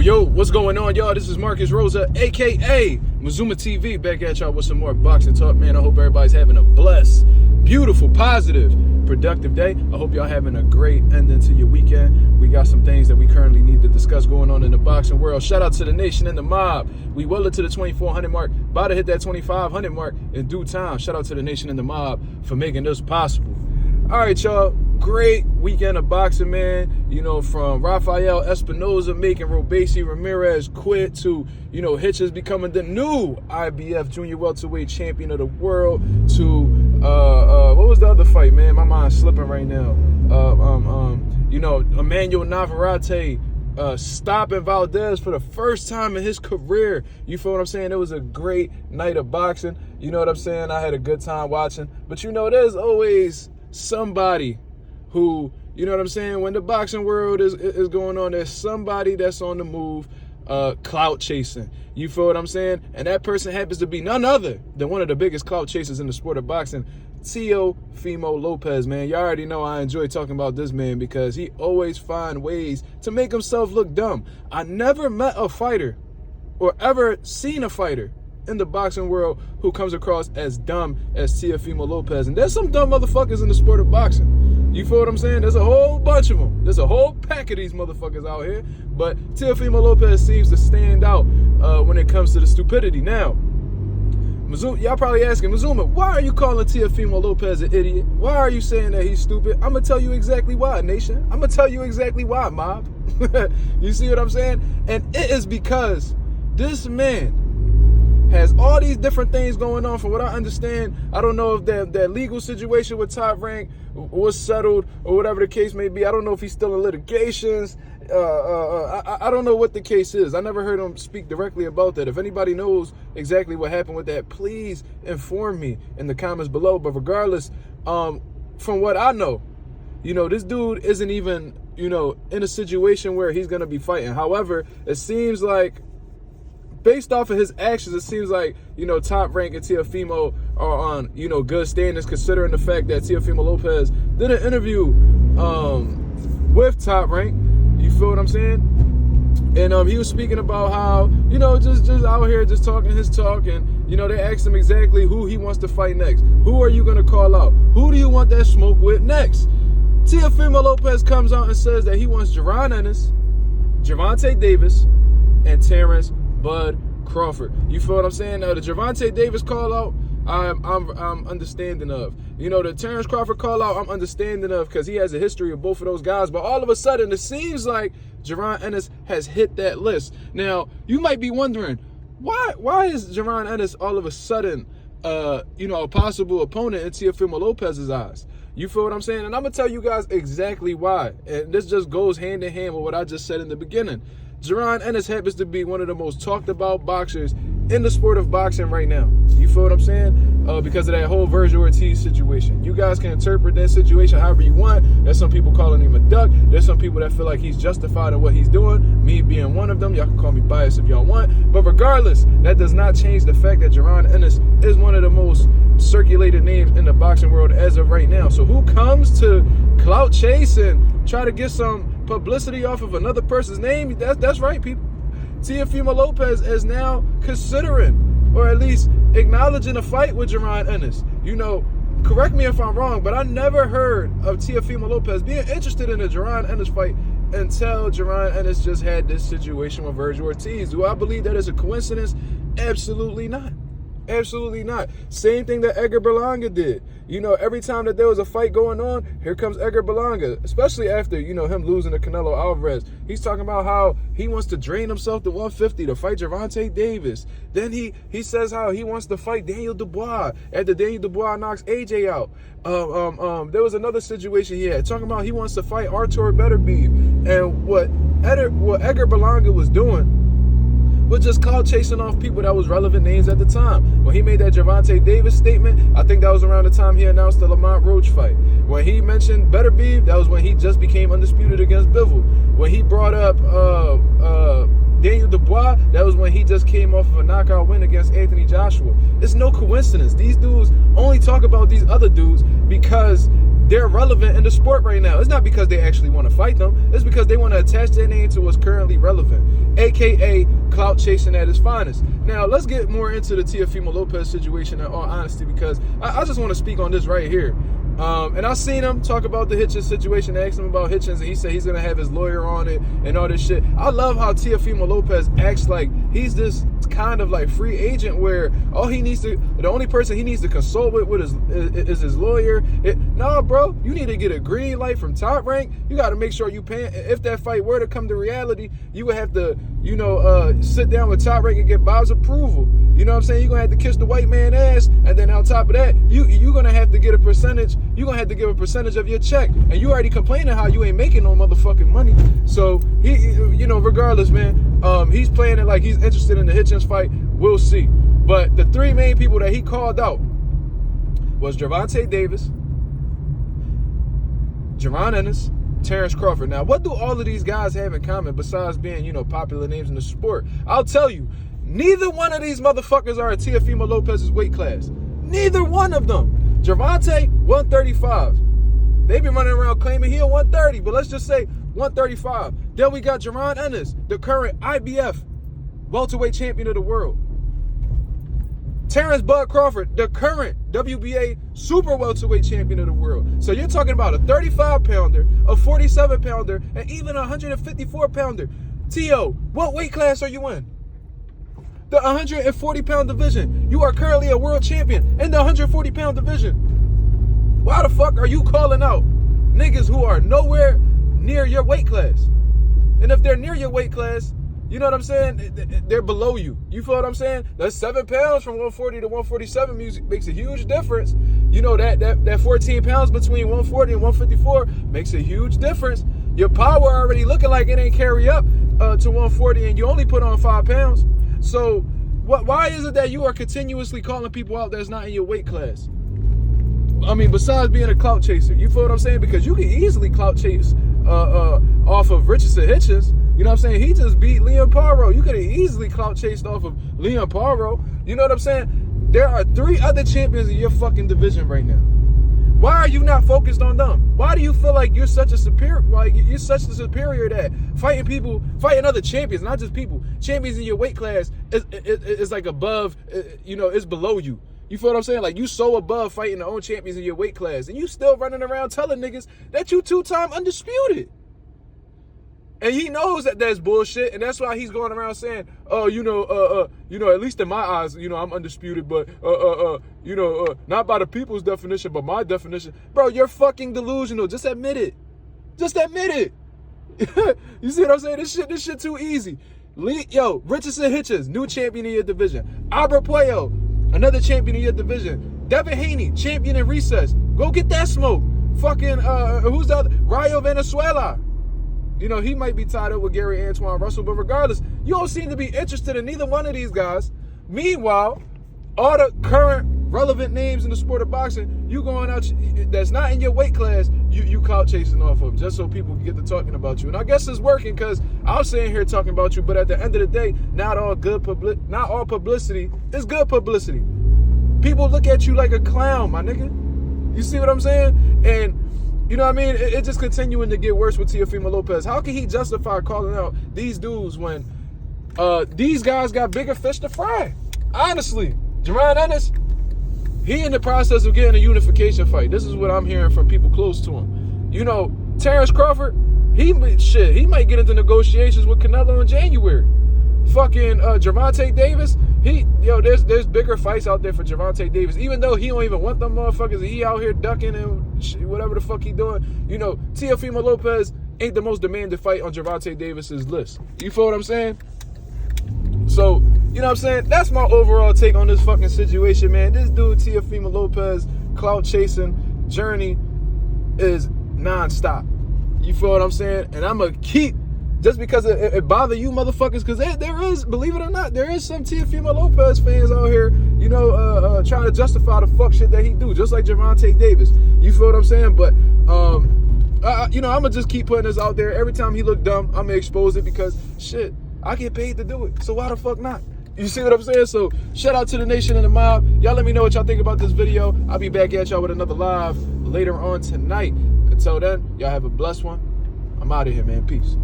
Yo, what's going on, y'all? This is Marcus Rosa, a.k.a. Mazuma TV, back at y'all with some more boxing talk, man. I hope everybody's having a blessed, beautiful, positive, productive day. I hope y'all having a great ending to your weekend. We got some things that we currently need to discuss going on in the boxing world. Shout out to the nation and the mob. We well into the 2,400 mark, about to hit that 2,500 mark in due time. Shout out to the nation and the mob for making this possible. All right, y'all. Great weekend of boxing, man. You know, from Rafael Espinoza making Robesi Ramirez quit to, you know, Hitchens becoming the new IBF junior welterweight champion of the world to, what was the other fight, man? My mind's slipping right now. You know, Emmanuel Navarrete stopping Valdez for the first time in his career. You feel what I'm saying? It was a great night of boxing. You know what I'm saying? I had a good time watching. But, you know, there's always somebody who, you know what I'm saying, when the boxing world is going on, there's somebody that's on the move, clout chasing. You feel what I'm saying? And that person happens to be none other than one of the biggest clout chasers in the sport of boxing, Teofimo Lopez, man. Y'all already know I enjoy talking about this man because he always finds ways to make himself look dumb. I never met a fighter or ever seen a fighter in the boxing world who comes across as dumb as Teofimo Lopez. And there's some dumb motherfuckers in the sport of boxing. You feel what I'm saying? There's a whole bunch of them. There's a whole pack of these motherfuckers out here. But Teofimo Lopez seems to stand out when it comes to the stupidity. Now, Mazuma, y'all probably asking, Mazuma, why are you calling Teofimo Lopez an idiot? Why are you saying that he's stupid? I'm going to tell you exactly why, nation. I'm going to tell you exactly why, mob. You see what I'm saying? And it is because this man has all these different things going on. From what I understand, I don't know if that legal situation with Top Rank was settled or whatever the case may be. I don't know if he's still in litigations. I don't know what the case is. I never heard him speak directly about that. If anybody knows exactly what happened with that, please inform me in the comments below. But regardless, from what I know, you know, this dude isn't even, you know, in a situation where he's going to be fighting. However, it seems like, based off of his actions, it seems like, you know, Top Rank and Teofimo are on, you know, good standings, considering the fact that Teofimo Lopez did an interview with Top Rank. You feel what I'm saying? And he was speaking about how, you know, just out here just talking his talk. And, you know, they asked him exactly who he wants to fight next. Who are you going to call out? Who do you want that smoke with next? Teofimo Lopez comes out and says that he wants Jaron Ennis, Gervonta Davis, and Terence Bud Crawford. You feel what I'm saying? Now, the Gervonta Davis call out, I'm understanding of. You know, the Terence Crawford call out, I'm understanding of because he has a history of both of those guys. But all of a sudden, it seems like Jaron Ennis has hit that list. Now, you might be wondering, why is Jaron Ennis all of a sudden, you know, a possible opponent in Teofimo Lopez's eyes? You feel what I'm saying? And I'm going to tell you guys exactly why. And this just goes hand in hand with what I just said in the beginning. Jaron Ennis happens to be one of the most talked about boxers in the sport of boxing right now. You feel what I'm saying? Because of that whole Virgil Ortiz situation. You guys can interpret that situation however you want. There's some people calling him a duck. There's some people that feel like he's justified in what he's doing. Me being one of them. Y'all can call me biased if y'all want. But regardless, that does not change the fact that Jaron Ennis is one of the most circulated names in the boxing world as of right now. So who comes to clout chase and try to get some publicity off of another person's name? That's right, people. Teofimo Lopez is now considering, or at least acknowledging, a fight with Jaron Ennis. You know, correct me if I'm wrong, but I never heard of Teofimo Lopez being interested in a Jaron Ennis fight until Jaron Ennis just had this situation with Virgil Ortiz. Do I believe that is a coincidence? Absolutely not. Absolutely not. Same thing that Edgar Berlanga did. You know, every time that there was a fight going on, here comes Edgar Berlanga, especially after, you know, him losing to Canelo Alvarez. He's talking about how he wants to drain himself to 150 to fight Gervonta Davis. Then he says how he wants to fight Daniel Dubois after Daniel Dubois knocks AJ out. There was another situation he had talking about he wants to fight Artur Beterbiev. And what Edgar Berlanga was doing was just clout chasing off people that was relevant names at the time. When he made that Gervonta Davis statement, I think that was around the time he announced the Lamont Roach fight. When he mentioned Beterbiev, that was when he just became undisputed against Bivol. When he brought up Daniel Dubois, That was when he just came off of a knockout win against Anthony Joshua. It's no coincidence. These dudes only talk about these other dudes because they're relevant in the sport right now. It's not because they actually want to fight them. It's because they want to attach their name to what's currently relevant, a.k.a. clout chasing at its finest. Now, let's get more into the Teofimo Lopez situation in all honesty, because I just want to speak on this right here. And I seen him talk about the Hitchens situation, asked him about Hitchens, and he said he's going to have his lawyer on it and all this shit. I love how Teofimo Lopez acts like he's this kind of like free agent where the only person he needs to consult with is his lawyer. Nah, bro, you need to get a green light from Top Rank. You got to make sure you pay. If that fight were to come to reality, you would have to, sit down with Top Rank and get Bob's approval. You know what I'm saying? You're going to have to kiss the white man ass, and then on top of that, you're going to have to get a percentage. You're going to have to give a percentage of your check. And you already complaining how you ain't making no motherfucking money. So, regardless, man, he's playing it like he's interested in the Hitchens fight. We'll see. But the three main people that he called out was Gervonta Davis, Jaron Ennis, Terence Crawford. Now, what do all of these guys have in common besides being, popular names in the sport? I'll tell you, neither one of these motherfuckers are at Teofimo Lopez's weight class. Neither one of them. Gervonta, 135. They been running around claiming he a 130, but let's just say 135. Then we got Jaron Ennis, the current IBF welterweight champion of the world. Terence Bud Crawford, the current WBA super welterweight champion of the world. So you're talking about a 35-pounder, a 47-pounder, and even a 154-pounder. Tio, what weight class are you in? The 140-pound division. You are currently a world champion in the 140-pound division. Why the fuck are you calling out niggas who are nowhere near your weight class? And if they're near your weight class, you know what I'm saying? They're below you. You feel what I'm saying? That's 7 pounds from 140 to 147 makes a huge difference. You know, that 14 pounds between 140 and 154 makes a huge difference. Your power already looking like it ain't carry up to 140, and you only put on 5 pounds. So why is it that you are continuously calling people out that's not in your weight class? I mean, besides being a clout chaser, you feel what I'm saying? Because you can easily clout chase off of Richardson Hitchens. You know what I'm saying? He just beat Leon Paro. You could have easily clout chased off of Leon Paro. You know what I'm saying? There are 3 other champions in your fucking division right now. Why are you not focused on them? Why do you feel like you're such a superior, that fighting other champions, not just people, champions in your weight class is like above, it's below you. You feel what I'm saying? Like, you so above fighting the own champions in your weight class, and you still running around telling niggas that you 2-time undisputed. And he knows that that's bullshit, and that's why he's going around saying, at least in my eyes, I'm undisputed, but, not by the people's definition, but my definition. Bro, you're fucking delusional. Just admit it. Just admit it. You see what I'm saying? This shit too easy. Richardson Hitchens, new champion in your division. Albert Puello, another champion in your division. Devin Haney, champion in recess. Go get that smoke. Fucking, who's the other? Rayo Venezuela. He might be tied up with Gary Antoine Russell, but regardless, you don't seem to be interested in neither one of these guys. Meanwhile, all the current relevant names in the sport of boxing, you going out that's not in your weight class, you clout chasing off of, just so people can get to talking about you. And I guess it's working, because I'm sitting here talking about you, but at the end of the day, not all publicity is good publicity. People look at you like a clown, my nigga. You see what I'm saying? And you know what I mean? It's just continuing to get worse with Teofimo Lopez. How can he justify calling out these dudes when these guys got bigger fish to fry? Honestly, Jaron Ennis, he in the process of getting a unification fight. This is what I'm hearing from people close to him. Terence Crawford, he might get into negotiations with Canelo in January. Fucking Gervonta Davis, there's bigger fights out there for Gervonta Davis, even though he don't even want them motherfuckers. He out here ducking and whatever the fuck he doing. Teofimo Lopez ain't the most demanded fight on Gervonta Davis's list. You feel what I'm saying? So, you know what I'm saying? That's my overall take on this fucking situation, man. This dude, Teofimo Lopez, clout chasing journey is nonstop. You feel what I'm saying? And I'm going to keep, just because it bother you motherfuckers, because there is, believe it or not, there is some Teofimo Lopez fans out here, trying to justify the fuck shit that he do, just like Gervonta Davis. You feel what I'm saying? But, I'm going to just keep putting this out there. Every time he look dumb, I'm going to expose it, because, shit, I get paid to do it, so why the fuck not? You see what I'm saying? So shout out to the nation and the mob. Y'all let me know what y'all think about this video. I'll be back at y'all with another live later on tonight. Until then, y'all have a blessed one. I'm out of here, man. Peace.